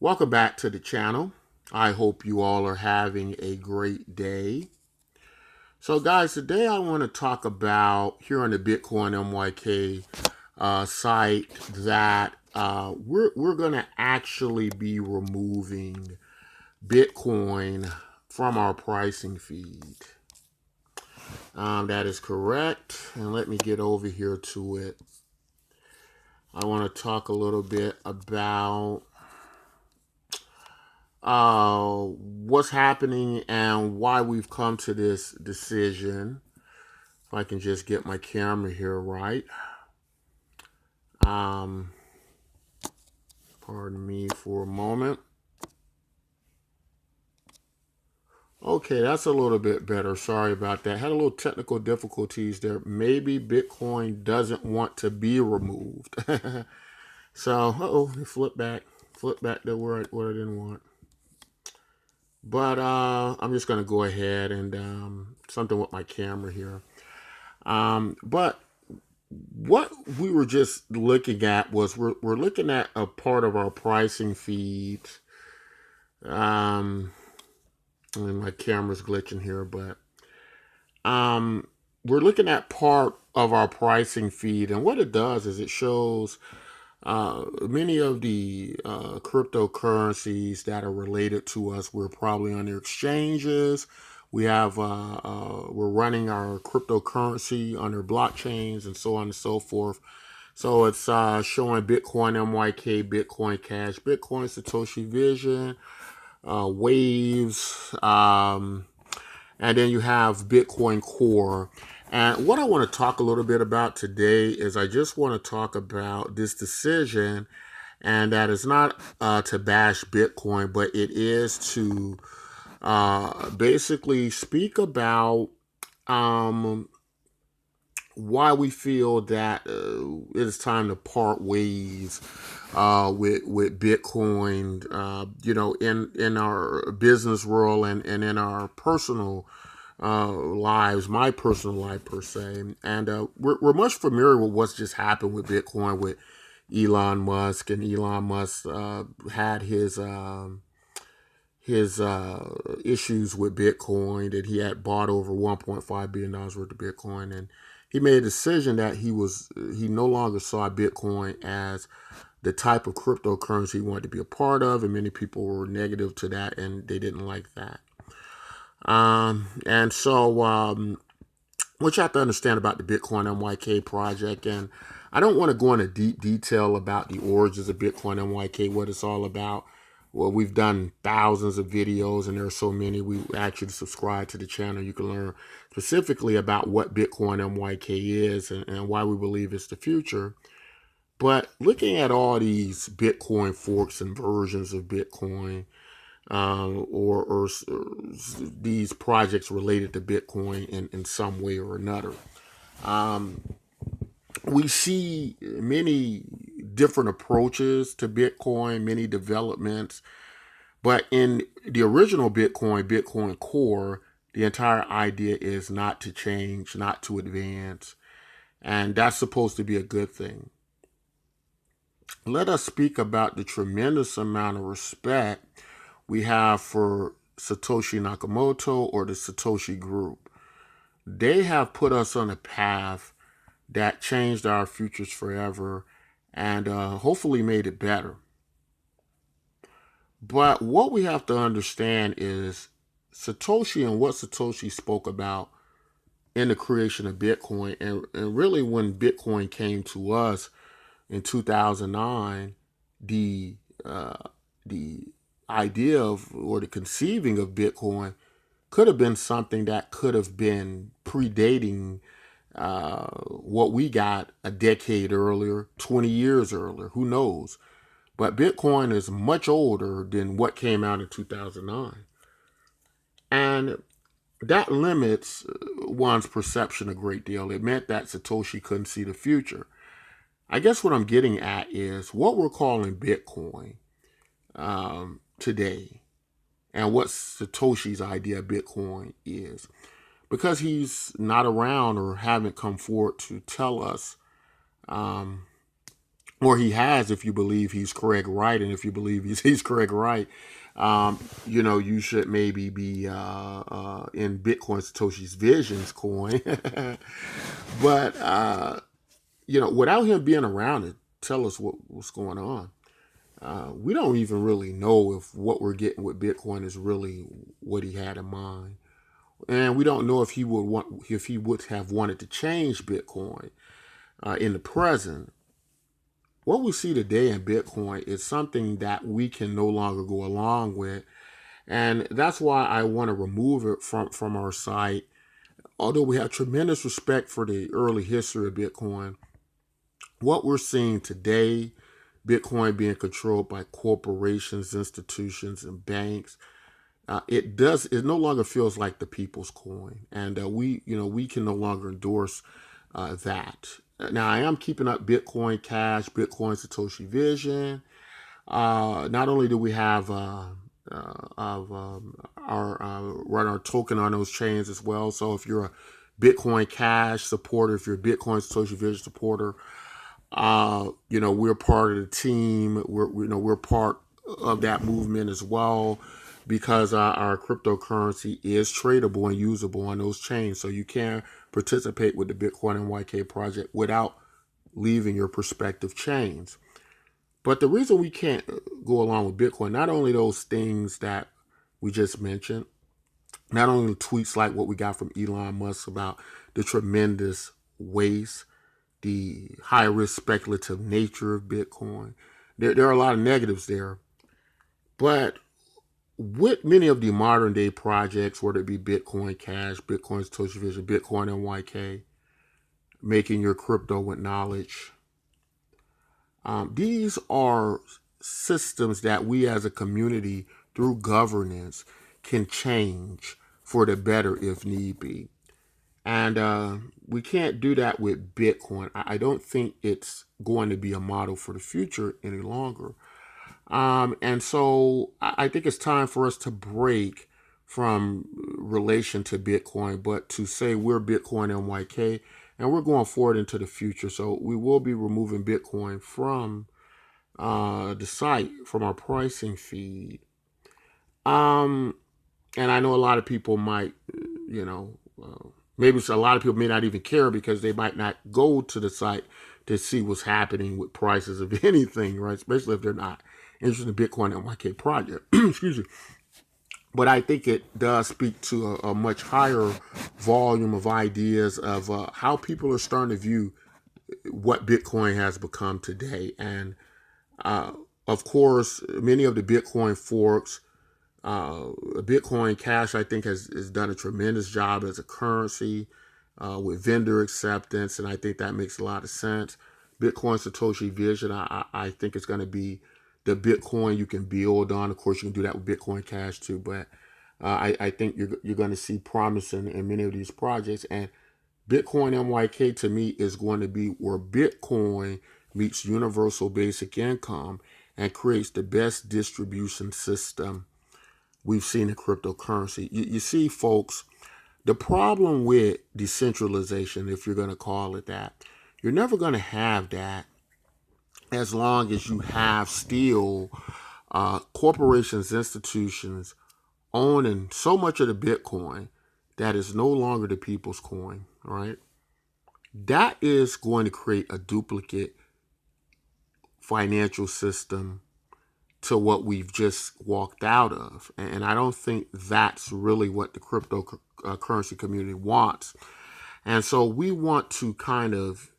Welcome back to the channel. I hope you all are having a great day. So guys, today I want to talk about here on the Bitcoin site that we're going to actually be removing Bitcoin from our pricing feed. That is correct. And let me get over here to it. I want to talk a little bit about what's happening and why we've come to this decision. If I can just get my camera here right. Um, Pardon me for a moment. Okay, that's a little bit better. Sorry about that. Had a little technical difficulties there. Maybe Bitcoin doesn't want to be removed. So, flip back to where I didn't want. But I'm just going to go ahead and something with my camera here. But what we were just looking at was we're looking at a part of our pricing feed. And my camera's glitching here, but we're looking at part of our pricing feed, and what it does is it shows many of the cryptocurrencies that are related to us. We're probably on their exchanges. We have we're running our cryptocurrency on their blockchains and so on and so forth. So it's showing Bitcoin, Bitcoin Cash, Bitcoin Satoshi Vision, Waves, and then you have Bitcoin Core. And what I want to talk a little bit about today is I just want to talk about this decision, and that is not to bash Bitcoin, but it is to basically speak about why we feel that it is time to part ways with Bitcoin, in our business world and in our personal lives, my personal life per se. And we're much familiar with what's just happened with Bitcoin with Elon Musk, and Elon Musk had his issues with Bitcoin, that he had bought over $1.5 billion worth of Bitcoin, and he made a decision that he no longer saw Bitcoin as the type of cryptocurrency he wanted to be a part of, and many people were negative to that, and they didn't like that. And so, what you have to understand about the Bitcoin project, and I don't want to go into deep detail about the origins of Bitcoin, what it's all about. Well, we've done thousands of videos, and there are so many. We actually subscribe to the channel. You can learn specifically about what Bitcoin is, and why we believe it's the future. But looking at all these Bitcoin forks and versions of Bitcoin, or these projects related to Bitcoin in some way or another, we see many different approaches to Bitcoin, many developments. But in the original Bitcoin Core, the entire idea is not to change, not to advance. And that's supposed to be a good thing. Let us speak about the tremendous amount of respect we have for Satoshi Nakamoto or the Satoshi Group. They have put us on a path that changed our futures forever, and hopefully made it better. But what we have to understand is Satoshi and what Satoshi spoke about in the creation of Bitcoin, and really when Bitcoin came to us in 2009, the the idea of, or the conceiving of Bitcoin could have been something that could have been predating what we got a decade earlier, 20 years earlier, who knows? But Bitcoin is much older than what came out in 2009. And that limits one's perception a great deal. It meant that Satoshi couldn't see the future. I guess what I'm getting at is what we're calling Bitcoin today, and what Satoshi's idea of Bitcoin is. Because he's not around or haven't come forward to tell us or he has, if you believe he's correct, right, and if you believe he's correct, right, you should maybe be in Bitcoin Satoshi's Visions coin. But without him being around to tell us what's going on, we don't even really know if what we're getting with Bitcoin is really what he had in mind, and we don't know if he would have wanted to change Bitcoin in the present. What we see today in Bitcoin is something that we can no longer go along with, and that's why I want to remove it from our site. Although we have tremendous respect for the early history of Bitcoin, what we're seeing today, Bitcoin being controlled by corporations, institutions, and banks, it no longer feels like the people's coin, and we can no longer endorse that. Now I am keeping up Bitcoin Cash, Bitcoin Satoshi Vision. Not only do we have of our run our token on those chains as well. So if you're a Bitcoin Cash supporter, if you're a Bitcoin Satoshi Vision supporter, we're part of the team. We're part of that movement as well, because our cryptocurrency is tradable and usable on those chains. So you can participate with the Bitcoin and YK project without leaving your prospective chains. But the reason we can't go along with Bitcoin, not only those things that we just mentioned, not only tweets like what we got from Elon Musk about the tremendous waste, the high risk speculative nature of Bitcoin. There are a lot of negatives there. But with many of the modern day projects, whether it be Bitcoin Cash, Bitcoin Satoshi Vision, Bitcoin NYK, making your crypto with knowledge, these are systems that we as a community, through governance, can change for the better if need be. And we can't do that with Bitcoin. I don't think it's going to be a model for the future any longer. And so I think it's time for us to break from relation to Bitcoin, but to say we're Bitcoin NYK and we're going forward into the future. So we will be removing Bitcoin from the site, from our pricing feed. Um, and I know a lot of people might, you know, maybe a lot of people may not even care because they might not go to the site to see what's happening with prices of anything, right? Especially if they're not interested in Bitcoin and YK project. Excuse me. But I think it does speak to a much higher volume of ideas of how people are starting to view what Bitcoin has become today. And uh, of course, many of the Bitcoin forks, Bitcoin Cash, I think, has done a tremendous job as a currency with vendor acceptance, and I think that makes a lot of sense. Bitcoin Satoshi Vision, I think it's going to be the Bitcoin you can build on. Of course, you can do that with Bitcoin Cash too, but I think you're going to see promise in many of these projects. And Bitcoin MYK to me is going to be where Bitcoin meets universal basic income and creates the best distribution system we've seen in cryptocurrency. You see, folks, the problem with decentralization, if you're going to call it that, you're never going to have that as long as you have still corporations, institutions owning so much of the Bitcoin that is no longer the people's coin, right? That is going to create a duplicate financial system to what we've just walked out of. And I don't think that's really what the cryptocurrency community wants. And so we want to kind of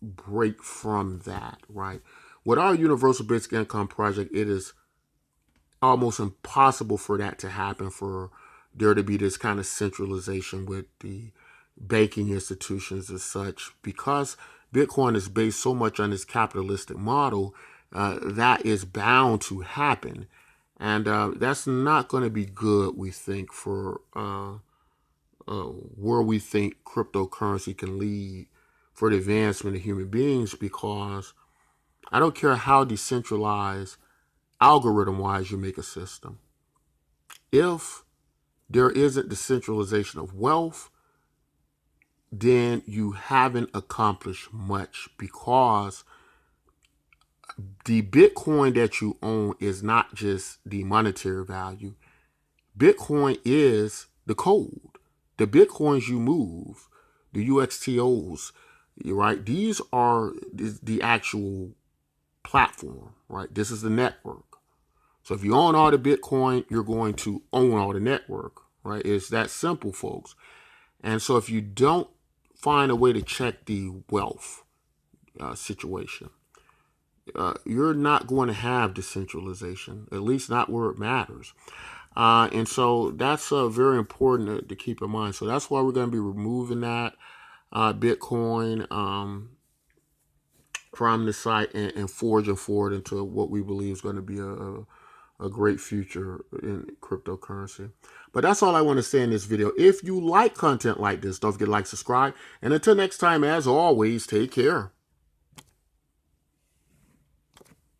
break from that, right? With our Universal Basic Income project, it is almost impossible for that to happen, for there to be this kind of centralization with the banking institutions as such, because Bitcoin is based so much on this capitalistic model. That is bound to happen, and that's not going to be good, we think, for where we think cryptocurrency can lead for the advancement of human beings, because I don't care how decentralized algorithm wise you make a system, if there isn't decentralization of wealth, then you haven't accomplished much, because the Bitcoin that you own is not just the monetary value. Bitcoin is the code. The Bitcoins you move, the UXTOs, right? These are the actual platform, right? This is the network. So if you own all the Bitcoin, you're going to own all the network, right? It's that simple, folks. And so if you don't find a way to check the wealth situation, you're not going to have decentralization, at least not where it matters. And so that's very important to keep in mind. So that's why we're going to be removing that Bitcoin from the site and forging forward into what we believe is going to be a great future in cryptocurrency. But that's all I want to say in this video. If you like content like this, don't forget to like, subscribe. And until next time, as always, take care.